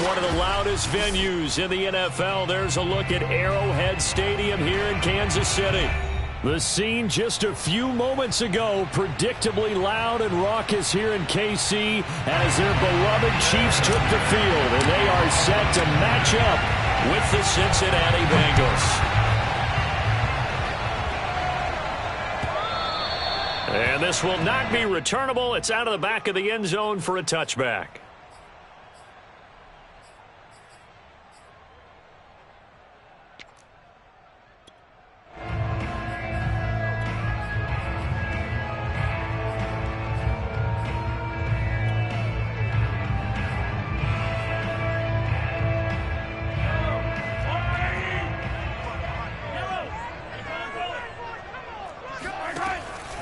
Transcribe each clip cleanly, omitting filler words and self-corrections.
one of the loudest venues in the NFL. There's a look at Arrowhead Stadium here in Kansas City. The scene just a few moments ago, predictably loud and raucous here in KC as their beloved Chiefs took the field, and they are set to match up with the Cincinnati Bengals. And this will not be returnable. It's out of the back of the end zone for a touchback.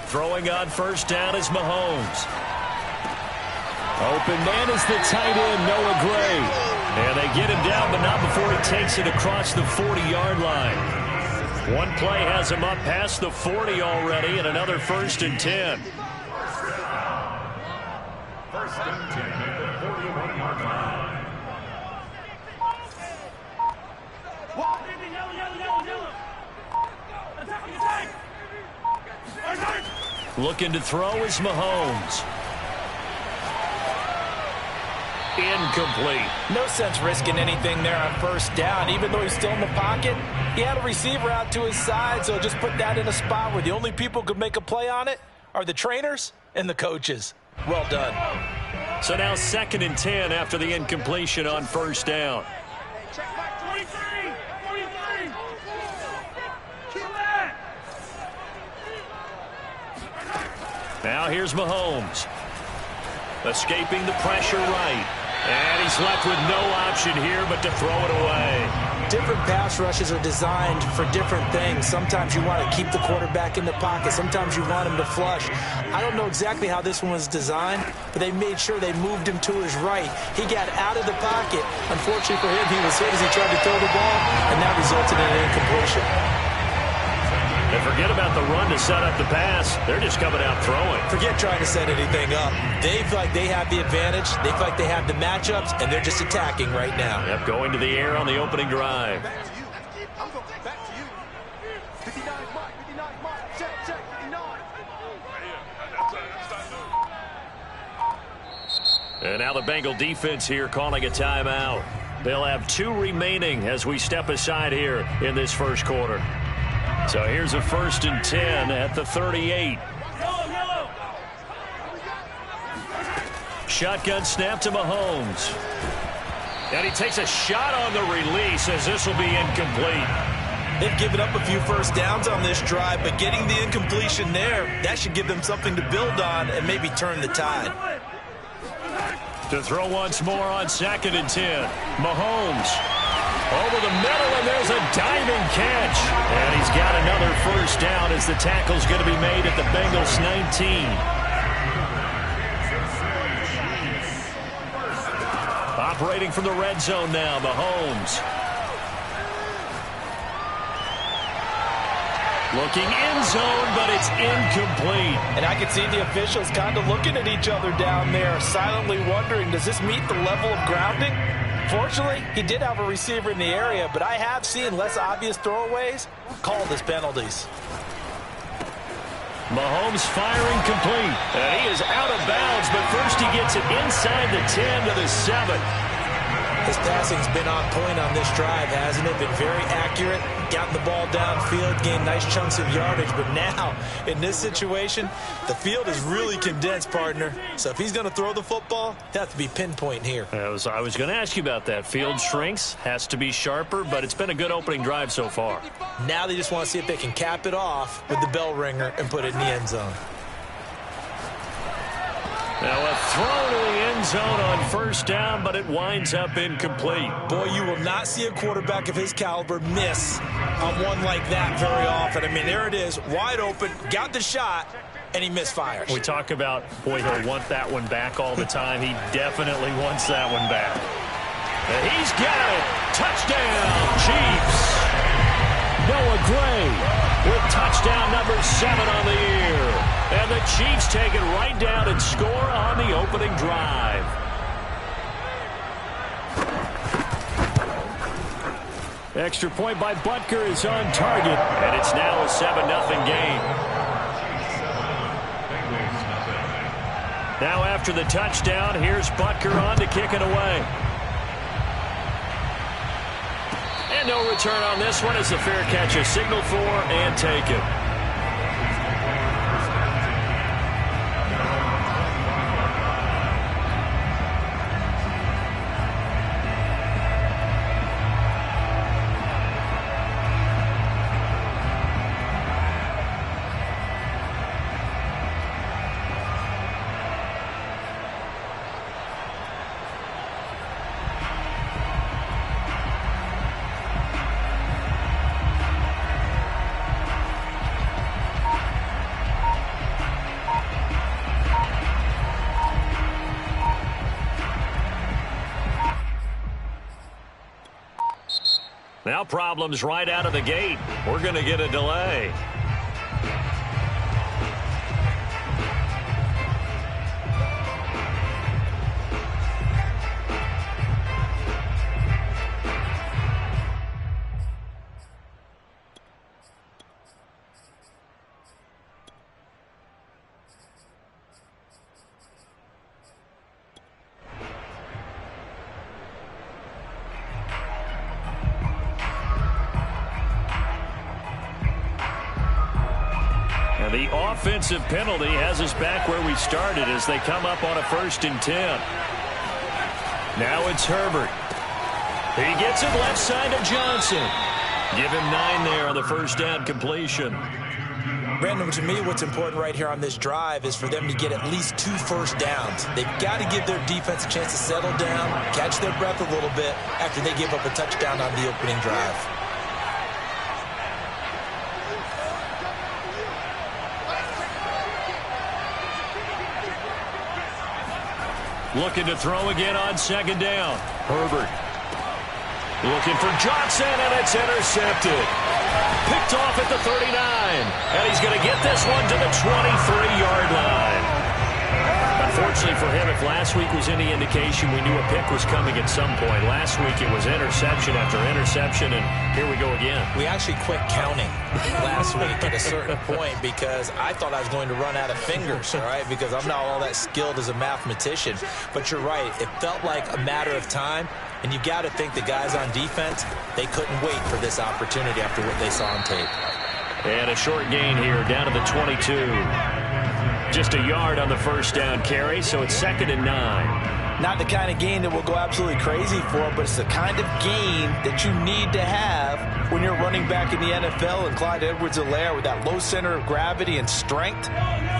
Throwing on first down is Mahomes. Open man is the tight end, Noah Gray. And they get him down, but not before he takes it across the 40-yard line. One play has him up past the 40 already, and another 1st and 10. First and 10 at the 41-yard line. Looking to throw is Mahomes. Incomplete. No sense risking anything there on first down. Even though he's still in the pocket, he had a receiver out to his side, so just put that in a spot where the only people who could make a play on it are the trainers and the coaches. Well done. So now 2nd and 10 after the incompletion on first down. Now here's Mahomes. Escaping the pressure right. And he's left with no option here but to throw it away. Different pass rushes are designed for different things. Sometimes you want to keep the quarterback in the pocket. Sometimes you want him to flush. I don't know exactly how this one was designed, but they made sure they moved him to his right. He got out of the pocket. Unfortunately for him, he was hit as he tried to throw the ball, and that resulted in an incompletion. And forget about the run to set up the pass. They're just coming out throwing. Forget trying to set anything up. They feel like they have the advantage. They feel like they have the matchups, and they're just attacking right now. Yep, going to the air on the opening drive. Back to you. I'm going back to you. 59 Mike. 59 Mike. Check. 59. And now the Bengal defense here calling a timeout. They'll have 2 remaining as we step aside here in this first quarter. So here's a 1st and 10 at the 38. Shotgun snap to Mahomes. And he takes a shot on the release as this will be incomplete. They've given up a few first downs on this drive, but getting the incompletion there, that should give them something to build on and maybe turn the tide. To throw once more on 2nd and 10. Mahomes. Over the middle, and there's a diving catch. And he's got another first down as the tackle's going to be made at the Bengals 19. Operating from the red zone now, Mahomes. Looking in zone, but it's incomplete. And I can see the officials kind of looking at each other down there, silently wondering, does this meet the level of grounding? Fortunately, he did have a receiver in the area, but I have seen less obvious throwaways called as penalties. Mahomes firing complete. And he is out of bounds, but first he gets it inside the 10 to the 7. His passing's been on point on this drive, hasn't it? Been very accurate, gotten the ball downfield, gained nice chunks of yardage. But now, in this situation, the field is really condensed, partner. So if he's going to throw the football, it has to be pinpoint here. I was going to ask you about that. Field shrinks, has to be sharper, but it's been a good opening drive so far. Now they just want to see if they can cap it off with the bell ringer and put it in the end zone. Now a throw to the end zone on first down, but it winds up incomplete. Boy, you will not see a quarterback of his caliber miss on one like that very often. I mean, there it is, wide open, got the shot, and he misfires. We talk about, boy, he'll want that one back all the time. He definitely wants that one back. And he's got it. Touchdown, Chiefs. Noah Gray with touchdown number 7 on the year. And the Chiefs take it right down and score on the opening drive. Extra point by Butker is on target, and it's now a 7-0 game. Now after the touchdown, here's Butker on to kick it away. And no return on this one as the fair catch is signaled for and taken. Now problems right out of the gate. We're going to get a delay. The offensive penalty has us back where we started as they come up on a 1st and 10. Now it's Herbert. He gets it left side to Johnson. Give him 9 there on the 1st down completion. Brandon, to me, what's important right here on this drive is for them to get at least 2 first downs. They've got to give their defense a chance to settle down, catch their breath a little bit after they give up a touchdown on the opening drive. Looking to throw again on 2nd down. Herbert. Looking for Johnson, and it's intercepted. Picked off at the 39. And he's going to get this one to the 23-yard line. Unfortunately for him, if last week was any indication, we knew a pick was coming at some point. Last week it was interception after interception, and here we go again. We actually quit counting last week at a certain point because I thought I was going to run out of fingers, all right, because I'm not all that skilled as a mathematician. But you're right. It felt like a matter of time, and you've got to think the guys on defense, they couldn't wait for this opportunity after what they saw on tape. And a short gain here down to the 22. Just a yard on the 1st down carry, so it's 2nd and 9. Not the kind of gain that we'll go absolutely crazy for, but it's the kind of gain that you need to have when you're running back in the NFL. And Clyde Edwards-Helaire, with that low center of gravity and strength,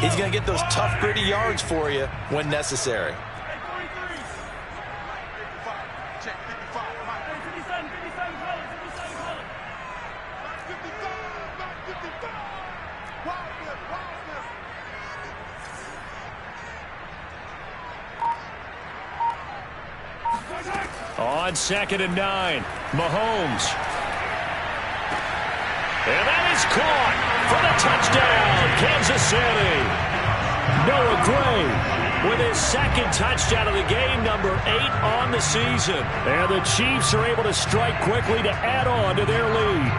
he's going to get those tough, gritty yards for you when necessary. On 2nd and 9, Mahomes. And that is caught for the touchdown, Kansas City. Noah Gray with his 2nd touchdown of the game, number 8 on the season. And the Chiefs are able to strike quickly to add on to their lead.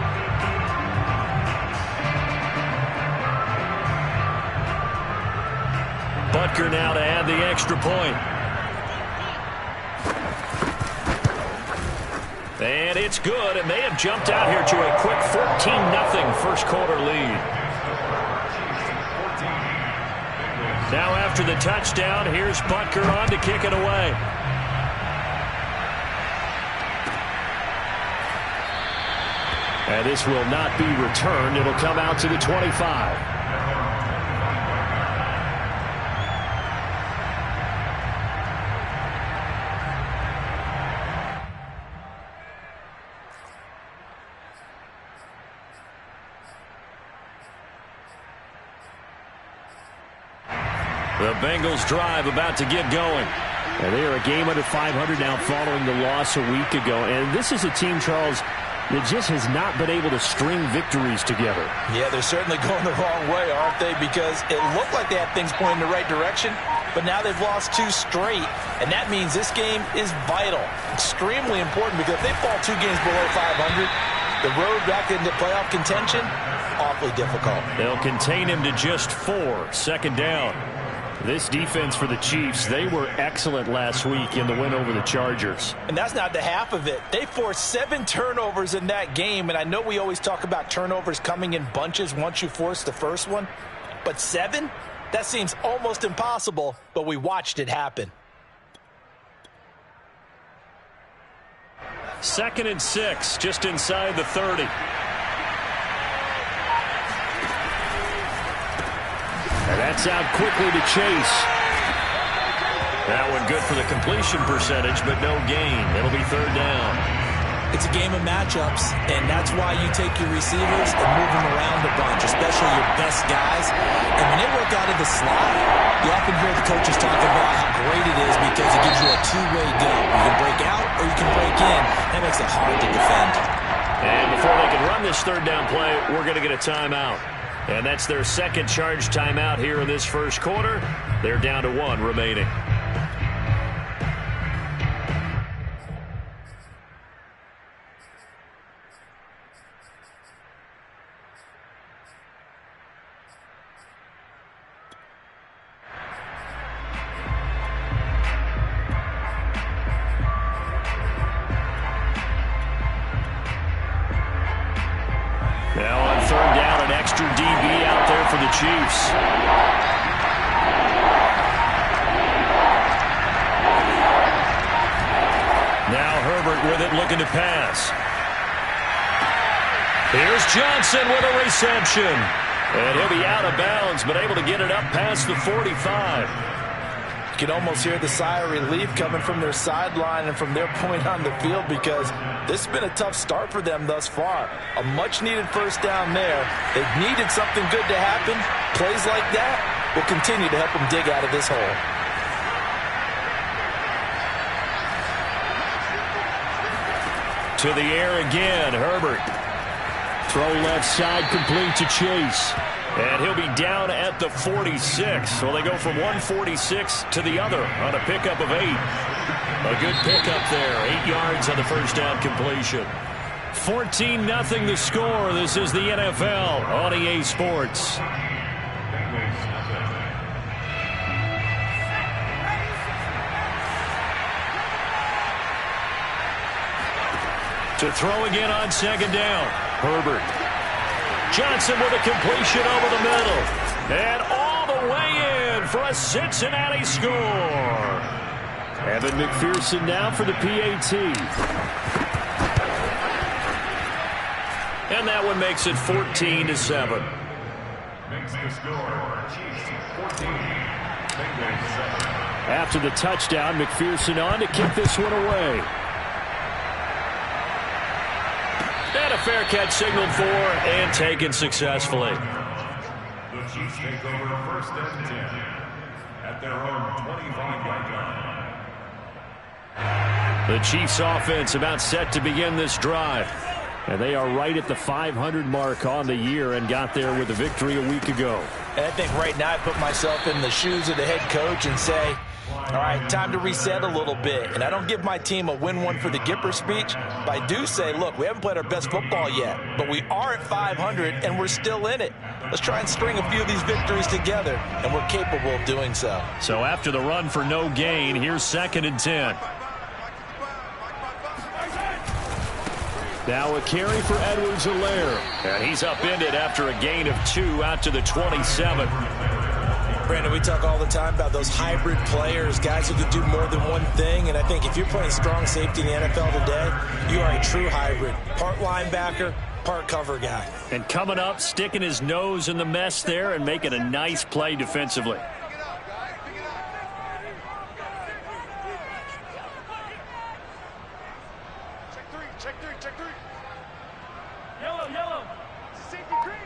Butker now to add the extra point. And it's good, and they have jumped out here to a quick 14-0 first quarter lead. Now after the touchdown, here's Butker on to kick it away. And this will not be returned. It'll come out to the 25. The Bengals drive about to get going. And they are a game under 500 now following the loss a week ago. And this is a team, Charles, that just has not been able to string victories together. Yeah, they're certainly going the wrong way, aren't they? Because it looked like they had things pointing in the right direction, but now they've lost 2 straight, and that means this game is vital, extremely important, because if they fall 2 games below 500, the road back into playoff contention, awfully difficult. They'll contain him to just 4, second down. This defense for the Chiefs, they were excellent last week in the win over the Chargers. And that's not the half of it. They forced 7 turnovers in that game, and I know we always talk about turnovers coming in bunches once you force the first one, but 7? That seems almost impossible, but we watched it happen. 2nd and 6, just inside the 30. And that's out quickly to Chase. That one good for the completion percentage, but no gain. It'll be 3rd down. It's a game of matchups, and that's why you take your receivers and move them around a bunch, especially your best guys. And when they work out of the slot, you often hear the coaches talk about how great it is because it gives you a 2-way go. You can break out or you can break in. That makes it hard to defend. And before they can run this 3rd down play, we're going to get a timeout. And that's their 2nd charge timeout here in this 1st quarter. They're down to 1 remaining. Now on 3rd down, an extra DB out there for the Chiefs. Now Herbert with it, looking to pass. Here's Johnson with a reception. And he'll be out of bounds, but able to get it up past the 45. You can almost hear the sigh of relief coming from their sideline and from their point on the field, because this has been a tough start for them thus far. A much-needed 1st down there. They've needed something good to happen. Plays like that will continue to help them dig out of this hole. To the air again, Herbert. Throw left side, complete to Chase. And he'll be down at the 46. So they go from 146 to the other on a pickup of 8. A good pickup there. 8 yards on the 1st down completion. 14-0 the score. This is the NFL on EA Sports. To throw again on 2nd down. Herbert. Johnson with a completion over the middle. And all the way in for a Cincinnati score. Evan McPherson now for the PAT. And that one makes it 14-7. Makes the score Chiefs 14. After the touchdown, McPherson on to kick this one away. And a fair catch signaled for and taken successfully. The Chiefs take over 1st and 10 at their own 25-yard line. The Chiefs offense about set to begin this drive. And they are right at the 500 mark on the year and got there with a victory a week ago. And I think right now I put myself in the shoes of the head coach and say, all right, time to reset a little bit. And I don't give my team a win one for the Gipper speech, but I do say, look, we haven't played our best football yet, but we are at 500 and we're still in it. Let's try and string a few of these victories together, and we're capable of doing so. So after the run for no gain, here's 2nd and 10. Now a carry for Edwards-Helaire. And he's upended after a gain of 2 out to the 27. Brandon, we talk all the time about those hybrid players, guys who can do more than one thing. And I think if you're playing strong safety in the NFL today, you are a true hybrid. Part linebacker, part cover guy. And coming up, sticking his nose in the mess there and making a nice play defensively. Check three. Yellow. Safety green.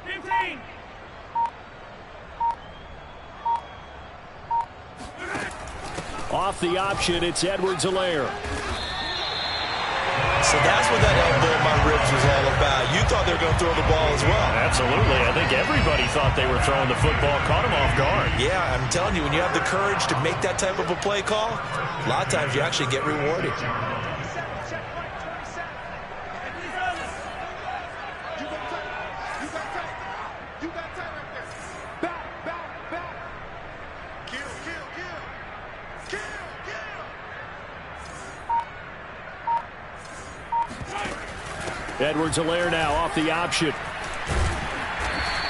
15. Off the option, it's Edwards-Helaire. So that's what that elbow in my ribs was all about. You thought they were going to throw the ball as well. Absolutely. I think everybody thought they were throwing the football. Caught him off guard. Yeah, I'm telling you, when you have the courage to make that type of a play call, a lot of times you actually get rewarded. Edwards-Helaire now off the option.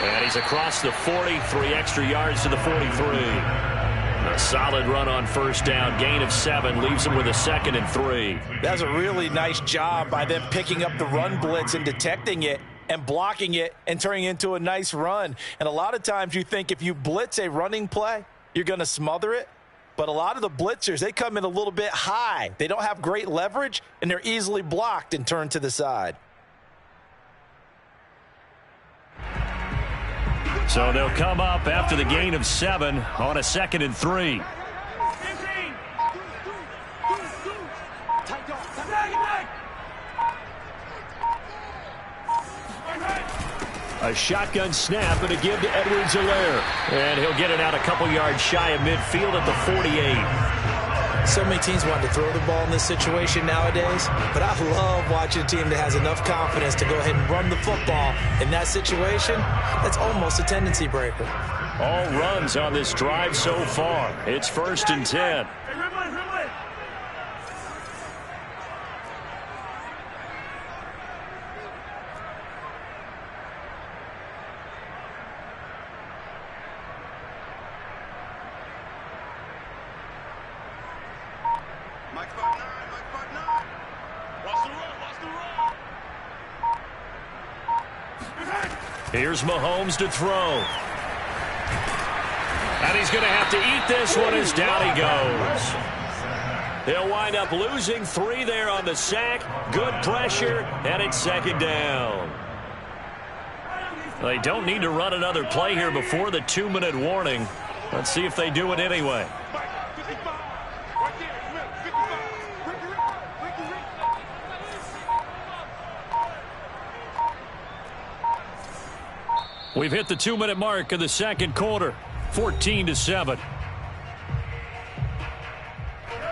And he's across the 40, 3 extra yards to the 43. A solid run on first down, gain of 7, leaves him with a 2nd and 3. That's a really nice job by them picking up the run blitz and detecting it and blocking it and turning it into a nice run. And a lot of times you think if you blitz a running play, you're going to smother it. But a lot of the blitzers, they come in a little bit high. They don't have great leverage, and they're easily blocked and turned to the side. So they'll come up after the gain of 7 on a 2nd and 3. A shotgun snap and a give to Edwards-Helaire. And he'll get it out a couple yards shy of midfield at the 48. So many teams want to throw the ball in this situation nowadays, but I love watching a team that has enough confidence to go ahead and run the football in that situation. That's almost a tendency breaker. All runs on this drive so far. It's 1st and 10. Here's Mahomes to throw. And he's going to have to eat this one as down he goes. They'll wind up losing 3 there on the sack. Good pressure, and it's 2nd down. They don't need to run another play here before the 2-minute warning. Let's see if they do it anyway. We've hit the 2-minute mark of the 2nd quarter, 14-7.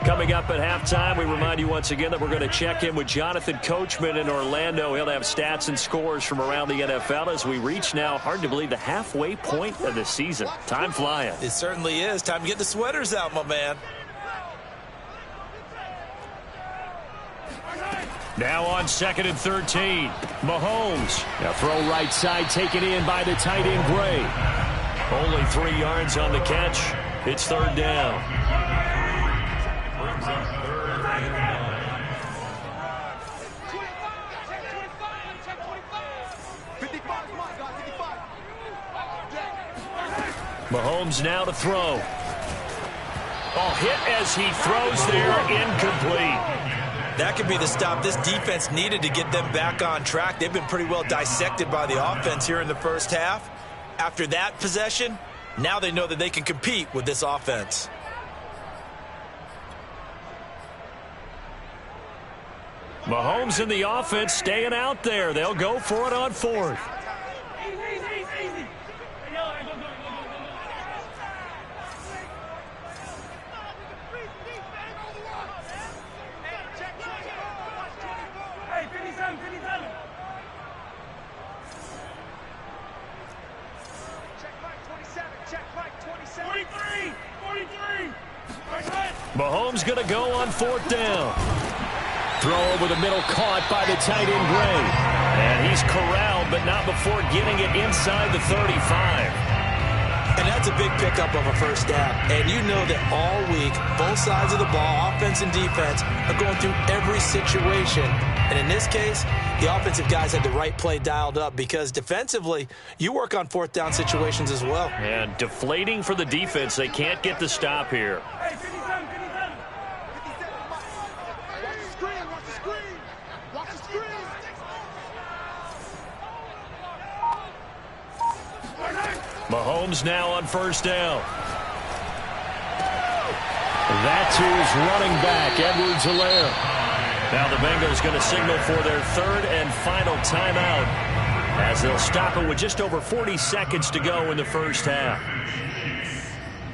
Coming up at halftime, we remind you once again that we're going to check in with Jonathan Coachman in Orlando. He'll have stats and scores from around the NFL as we reach now, hard to believe, the halfway point of the season. Time flying. It certainly is. Time to get the sweaters out, my man. Now on 2nd and 13. Mahomes. Now throw right side, taken in by the tight end Gray. Only 3 yards on the catch. It's 3rd down. Mahomes now to throw. Oh, hit as he throws there, incomplete. That could be the stop this defense needed to get them back on track. They've been pretty well dissected by the offense here in the first half. After that possession, now they know that they can compete with this offense. Mahomes and the offense staying out there. They'll go for it on 4th. Mahomes going to go on 4th down. Throw over the middle, caught by the tight end Gray. And he's corralled, but not before getting it inside the 35. And that's a big pickup of a first down. And you know that all week, both sides of the ball, offense and defense, are going through every situation. And in this case, the offensive guys had the right play dialed up because defensively, you work on 4th down situations as well. And deflating for the defense. They can't get the stop here. Mahomes now on 1st down. That's who's running back, Edwards-Helaire. Now the Bengals going to signal for their third and final timeout as they'll stop it with just over 40 seconds to go in the first half.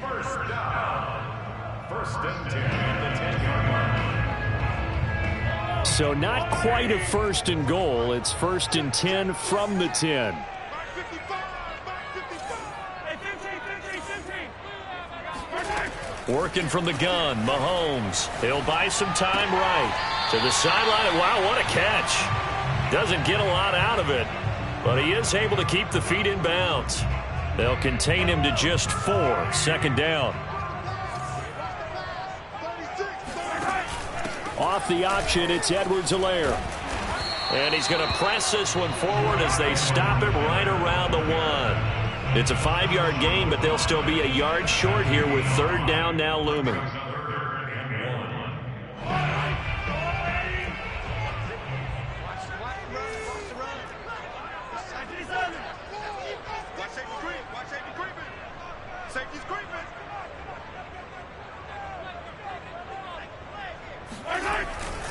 First down. First and 10 at the 10-yard line. So not quite a first and goal. It's first and 10 from the 10. Working from the gun, Mahomes. He'll buy some time right. To the sideline. Wow, what a catch. Doesn't get a lot out of it, but he is able to keep the feet in bounds. They'll contain him to just 4. Second down. Off the option, it's Edwards-Helaire. And he's going to press this one forward as they stop him right around the 1. It's a 5-yard gain, but they'll still be a yard short here with third down now looming.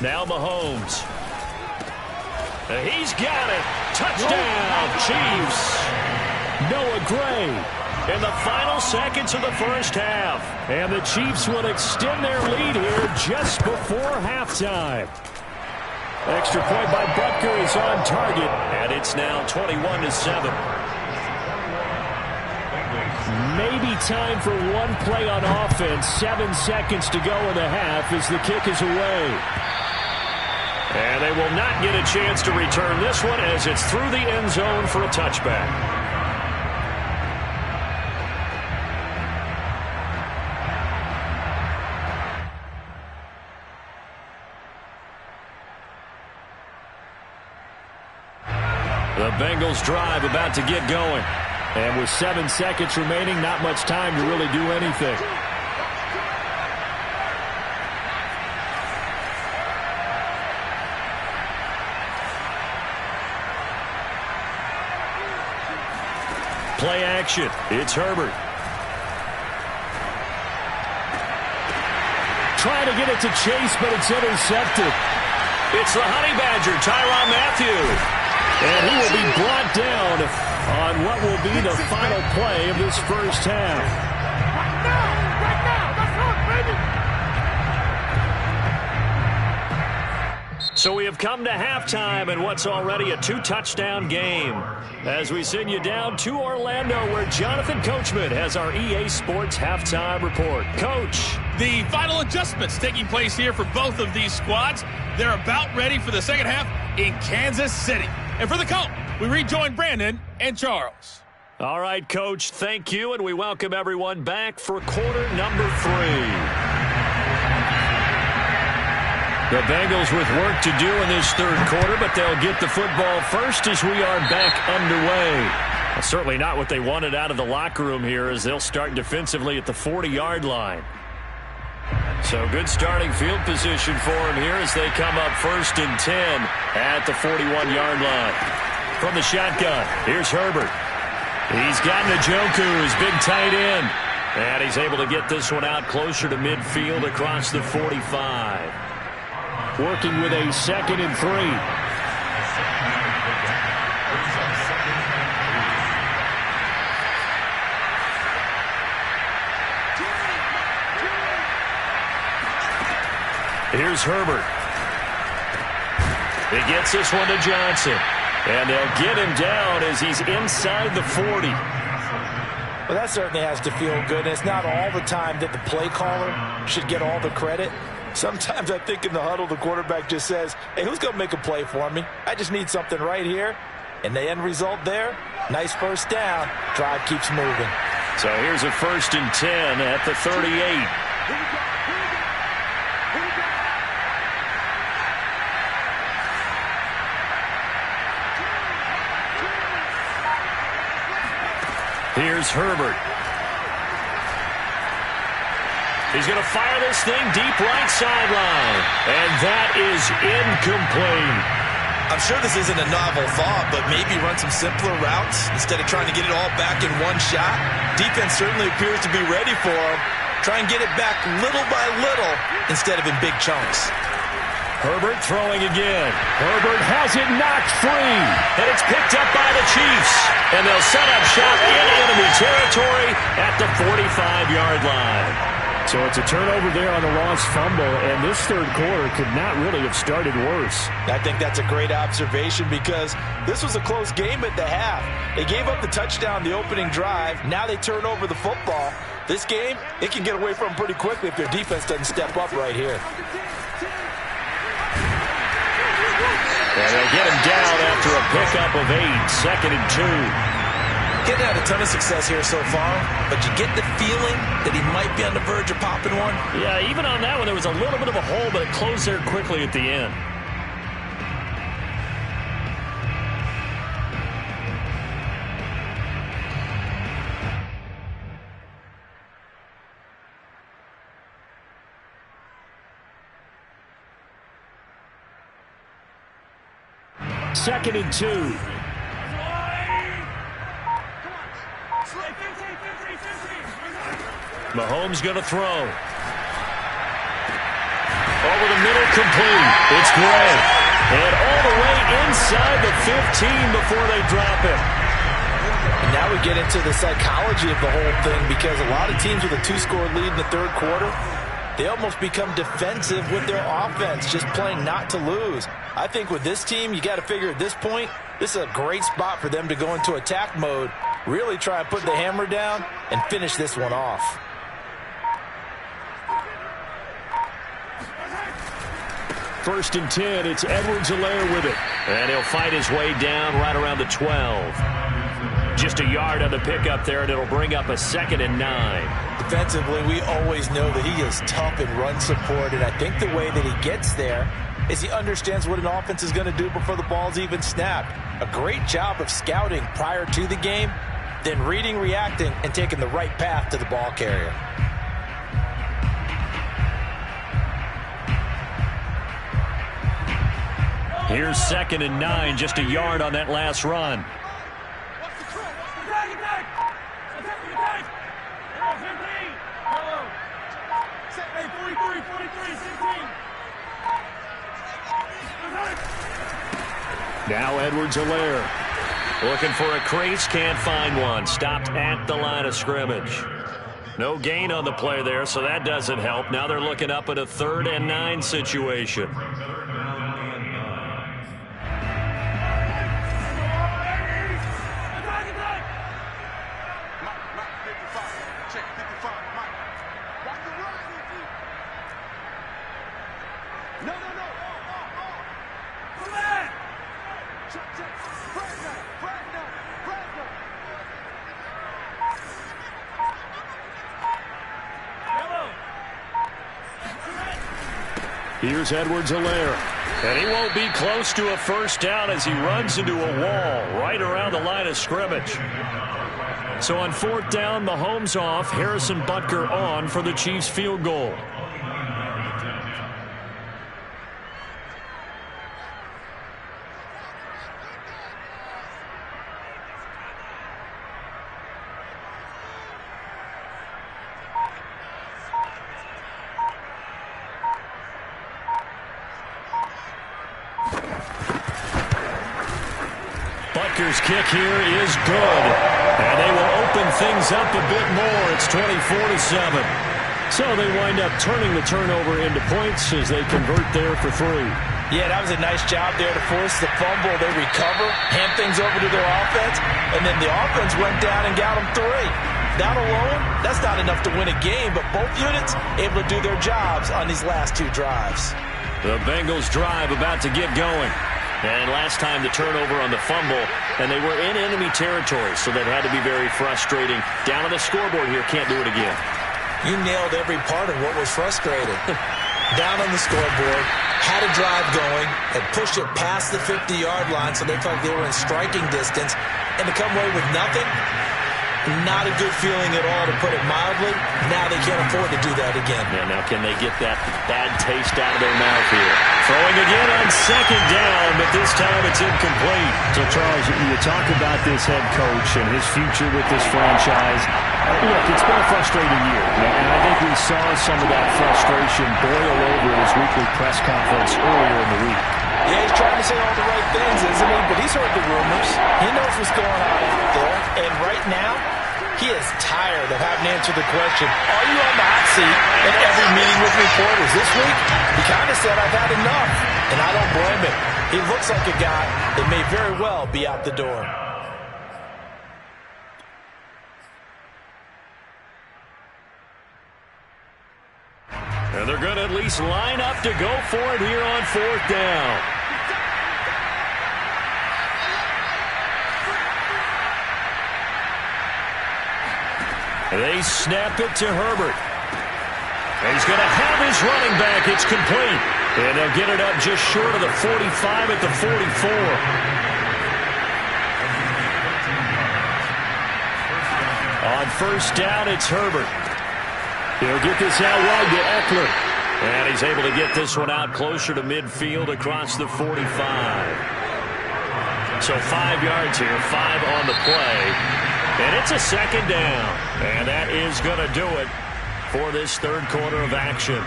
Now Mahomes. He's got it. Touchdown, Chiefs. Noah Gray in the final seconds of the first half. And the Chiefs will extend their lead here just before halftime. Extra point by Butker is on target. And it's now 21-7. Maybe time for one play on offense. 7 seconds to go in the half as the kick is away. And they will not get a chance to return this one as it's through the end zone for a touchback. The Bengals drive about to get going. And with 7 seconds remaining, not much time to really do anything. Play action. It's Herbert. Trying to get it to Chase, but it's intercepted. It's the Honey Badger, Tyrann Mathieu. And he will be brought down on what will be the final play of this first half. Right now, let's run, baby. So we have come to halftime in what's already a 2-touchdown game. As we send you down to Orlando, where Jonathan Coachman has our EA Sports halftime report. Coach. The final adjustments taking place here for both of these squads. They're about ready for the second half in Kansas City. And for the call, we rejoin Brandon and Charles. All right, Coach, thank you, and we welcome everyone back for quarter number 3. The Bengals with work to do in this third quarter, but they'll get the football first as we are back underway. Well, certainly not what they wanted out of the locker room here as they'll start defensively at the 40-yard line. So good starting field position for him here as they come up first and 10 at the 41-yard line. From the shotgun, here's Herbert. He's got Njoku, his big tight end. And he's able to get this one out closer to midfield across the 45. Working with a 2nd and 3. Here's Herbert. He gets this one to Johnson. And they'll get him down as he's inside the 40. Well, that certainly has to feel good. And it's not all the time that the play caller should get all the credit. Sometimes I think in the huddle, the quarterback just says, hey, who's going to make a play for me? I just need something right here. And the end result there, nice first down. Drive keeps moving. So here's a 1st and 10 at the 38. Here's Herbert. He's going to fire this thing deep right sideline. And that is incomplete. I'm sure this isn't a novel thought, but maybe run some simpler routes instead of trying to get it all back in one shot. Defense certainly appears to be ready for him. Try and get it back little by little instead of in big chunks. Herbert throwing again. Herbert has it knocked free. And it's picked up by the Chiefs. And they'll set up shop in enemy territory at the 45-yard line. So it's a turnover there on the lost fumble, and this third quarter could not really have started worse. I think that's a great observation because this was a close game at the half. They gave up the touchdown the opening drive. Now they turn over the football. This game, it can get away from them pretty quickly if their defense doesn't step up right here. And they'll get him down after a pickup of 8, 2nd and 2. Getting had a ton of success here so far, but you get the feeling that he might be on the verge of popping one. Yeah, even on that one, there was a little bit of a hole, but it closed there quickly at the end. Second and 2. Mahomes going to throw. Over the middle, complete. It's Gray. And all the way inside the 15 before they drop him. And now we get into the psychology of the whole thing because a lot of teams with a 2-score lead in the third quarter, they almost become defensive with their offense, just playing not to lose. I think with this team, you got to figure at this point, this is a great spot for them to go into attack mode, really try and put the hammer down and finish this one off. First and 10, it's Edwards-Helaire with it. And he'll fight his way down right around the 12. Just a yard on the pickup there, and it'll bring up a 2nd and 9. Defensively, we always know that he is tough in run support, and I think the way that he gets there is he understands what an offense is going to do before the ball's even snapped. A great job of scouting prior to the game, then reading, reacting, and taking the right path to the ball carrier. Here's 2nd and 9, just a yard on that last run. Now Edwards-Helaire looking for a crease, can't find one. Stopped at the line of scrimmage. No gain on the play there, so that doesn't help. Now they're looking up at a 3rd and 9 situation. Here's Edwards-Helaire. And he won't be close to a first down as he runs into a wall right around the line of scrimmage. So on 4th down, Mahomes off, Harrison Butker on for the Chiefs field goal. Butker's kick here is good. And they will open things up a bit more. It's 24-7. So they wind up turning the turnover into points as they convert there for 3. Yeah, that was a nice job there to force the fumble. They recover, hand things over to their offense, and then the offense went down and got them 3. That alone, that's not enough to win a game, but both units able to do their jobs on these last 2 drives. The Bengals drive about to get going. And last time the turnover on the fumble, and they were in enemy territory, so that had to be very frustrating. Down on the scoreboard here, can't do it again. You nailed every part of what was frustrating. Down on the scoreboard, had a drive going, and pushed it past the 50-yard line so they felt they were in striking distance, and to come away with nothing, not a good feeling at all, to put it mildly. Now they can't afford to do that again. Yeah, now can they get that bad taste out of their mouth here? Throwing again on 2nd down, but this time it's incomplete. So, Charles, you talk about this head coach and his future with this franchise. Look, it's been a frustrating year, and I think we saw some of that frustration boil over his weekly press conference earlier in the week. Yeah, he's trying to say all the right things, isn't he? But he's heard the rumors. He knows what's going on out there. And right now, he is tired of having to answer the question, are you on the hot seat in every meeting with reporters? This week, he kind of said, I've had enough. And I don't blame him. He looks like a guy that may very well be out the door. And they're going to at least line up to go for it here on 4th down. They snap it to Herbert. He's going to have his running back. It's complete. And they'll get it up just short of the 45 at the 44. On 1st down, it's Herbert. He'll get this out wide to Eckler. And he's able to get this one out closer to midfield across the 45. So 5 yards here, 5 on the play. And it's a 2nd down. And that is going to do it for this 3rd quarter of action.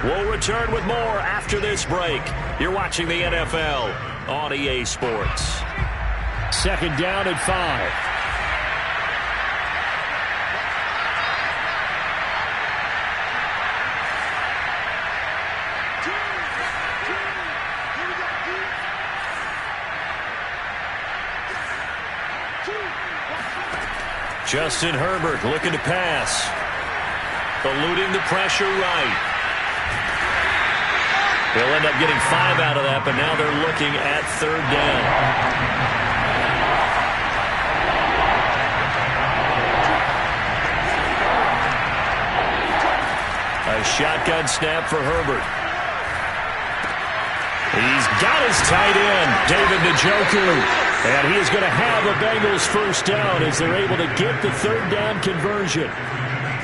We'll return with more after this break. You're watching the NFL on EA Sports. 2nd down and 5. Justin Herbert looking to pass. Eluding the pressure right. They'll end up getting 5 out of that, but now they're looking at 3rd down. A shotgun snap for Herbert. He's got his tight end, David Njoku. And he is going to have a Bengals 1st down as they're able to get the 3rd down conversion.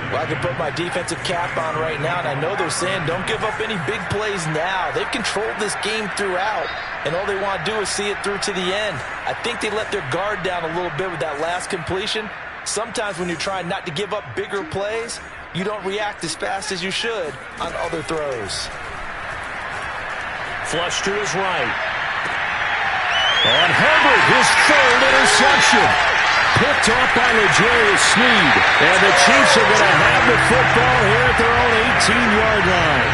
Well, I can put my defensive cap on right now, and I know they're saying don't give up any big plays now. They've controlled this game throughout, and all they want to do is see it through to the end. I think they let their guard down a little bit with that last completion. Sometimes when you're trying not to give up bigger plays, you don't react as fast as you should on other throws. Flush to his right. On Herbert, his 3rd interception. Picked off by L'Jarius Sneed. And the Chiefs are going to have the football here at their own 18-yard line.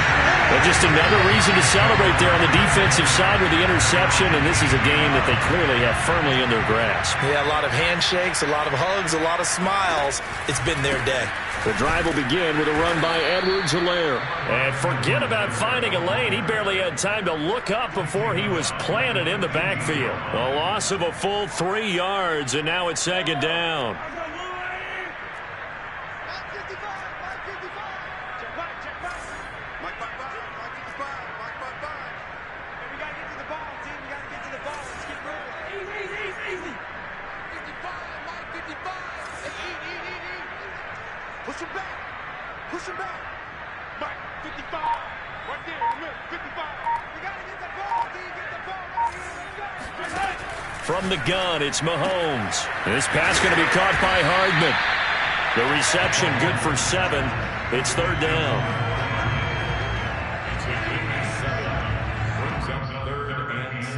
But just another reason to celebrate there on the defensive side with the interception. And this is a game that they clearly have firmly in their grasp. Yeah, a lot of handshakes, a lot of hugs, a lot of smiles. It's been their day. The drive will begin with a run by Edwards-Helaire. And forget about finding a lane. He barely had time to look up before he was planted in the backfield. A loss of a full 3 yards, and now it's 2nd down. Push him back. Push him back. Mike, 55. Right there. Look, 55. We got to get the ball, D. Get the ball right here. From the gun, it's Mahomes. This pass going to be caught by Hardman. The reception good for 7. It's 3rd down. Brings up 3rd and 6.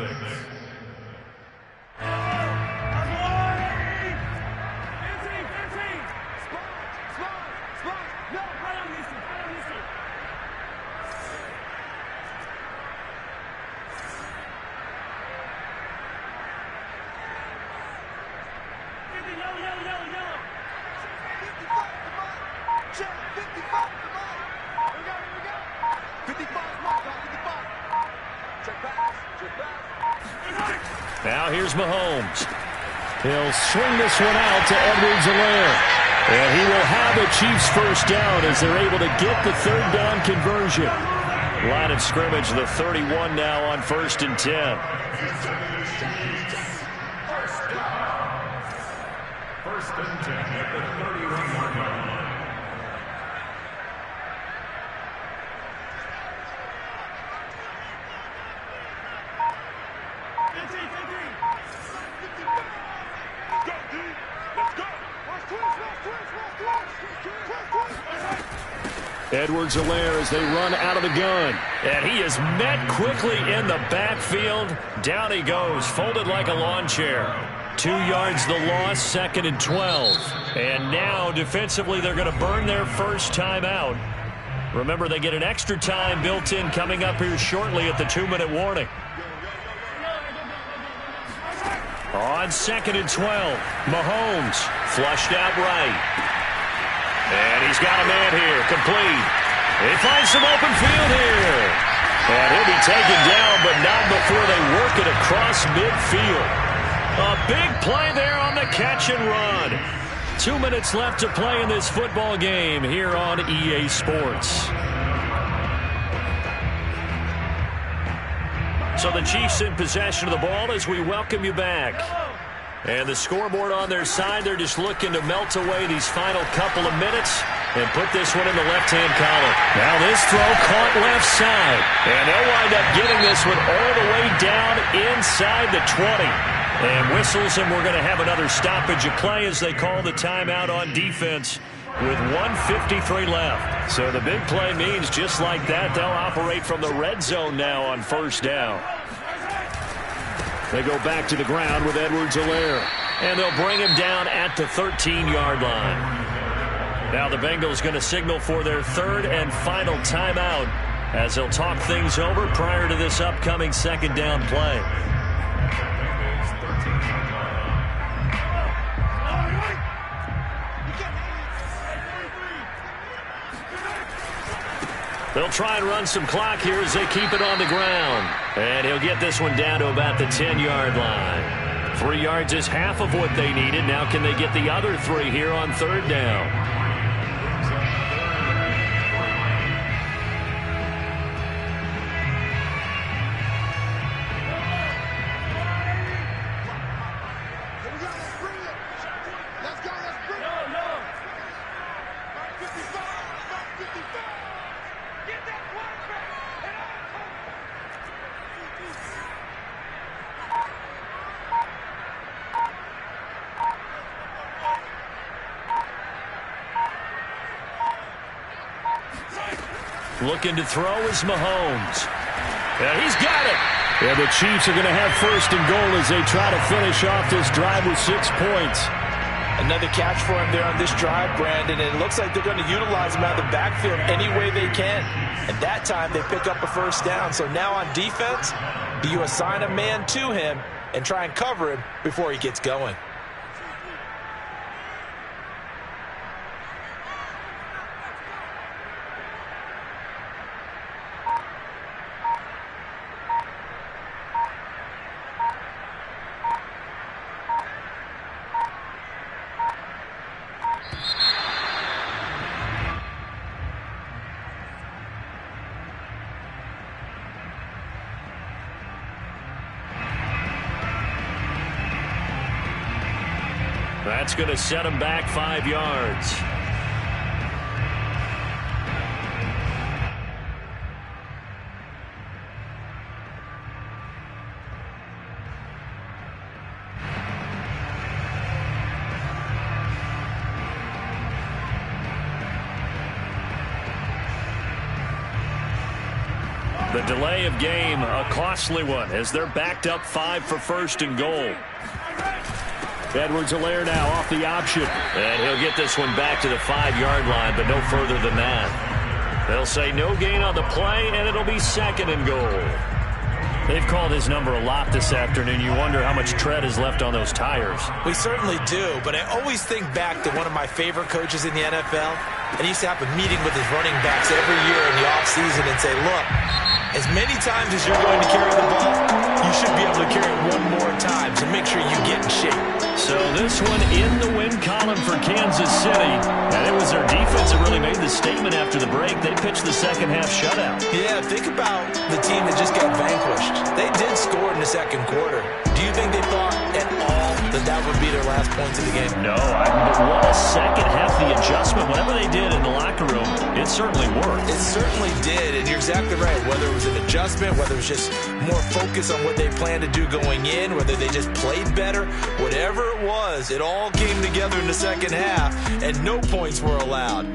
Now here's Mahomes. He'll swing this one out to Edwards-Helaire. And he will have a Chiefs 1st down as they're able to get the 3rd down conversion. Line of scrimmage, the 31 now on 1st and 10. 1st and 10 at the 31-yard line. Edwards-Helaire as they run out of the gun. And he is met quickly in the backfield. Down he goes, folded like a lawn chair. 2 yards the loss, 2nd and 12. And now defensively they're going to burn their first timeout. Remember, they get an extra time built in coming up here shortly at the 2-minute warning. On 2nd and 12, Mahomes flushed out right. And he's got a man here, complete. He finds some open field here. And he'll be taken down, but not before they work it across midfield. A big play there on the catch and run. 2 minutes left to play in this football game here on EA Sports. So the Chiefs in possession of the ball as we welcome you back. And the scoreboard on their side, they're just looking to melt away these final couple of minutes and put this one in the left-hand column. Now this throw caught left side. And they'll wind up getting this one all the way down inside the 20. And whistles, and we're going to have another stoppage of play as they call the timeout on defense with 1:53 left. So the big play means just like that, they'll operate from the red zone now on first down. They go back to the ground with Edwards-Helaire. And they'll bring him down at the 13-yard line. Now the Bengals going to signal for their third and final timeout as they'll talk things over prior to this upcoming second down play. They'll try and run some clock here as they keep it on the ground. And he'll get this one down to about the 10-yard line. 3 yards is half of what they needed. Now can they get the other 3 here on third down? Looking to throw is Mahomes. And he's got it. And the Chiefs are going to have first and goal as they try to finish off this drive with 6 points. Another catch for him there on this drive, Brandon. And it looks like they're going to utilize him out of the backfield any way they can. And that time they pick up a first down. So now on defense, do you assign a man to him and try and cover him before he gets going? That's going to set him back 5 yards. The delay of game, a costly one, as they're backed up 5 for first and goal. Edwards-Helaire now off the option. And he'll get this one back to the 5-yard line, but no further than that. They'll say no gain on the play, and it'll be second and goal. They've called his number a lot this afternoon. You wonder how much tread is left on those tires. We certainly do, but I always think back to one of my favorite coaches in the NFL, and he used to have a meeting with his running backs every year in the offseason and say, look, as many times as you're going to carry the ball, you should be able to carry it one more time, so make sure you get in shape. So this one in the win column for Kansas City. And it was their defense that really made the statement after the break. They pitched the second half shutout. Yeah, think about the team that just got vanquished. They did score in the second quarter. Do you think they thought at all that that would be their last points of the game? No, but what a second half, the adjustment, whatever they did in the locker room, it certainly worked. It certainly did, and you're exactly right. Whether it was an adjustment, whether it was just more focus on what they planned to do going in, whether they just played better, whatever it was, it all came together in the second half, and no points were allowed.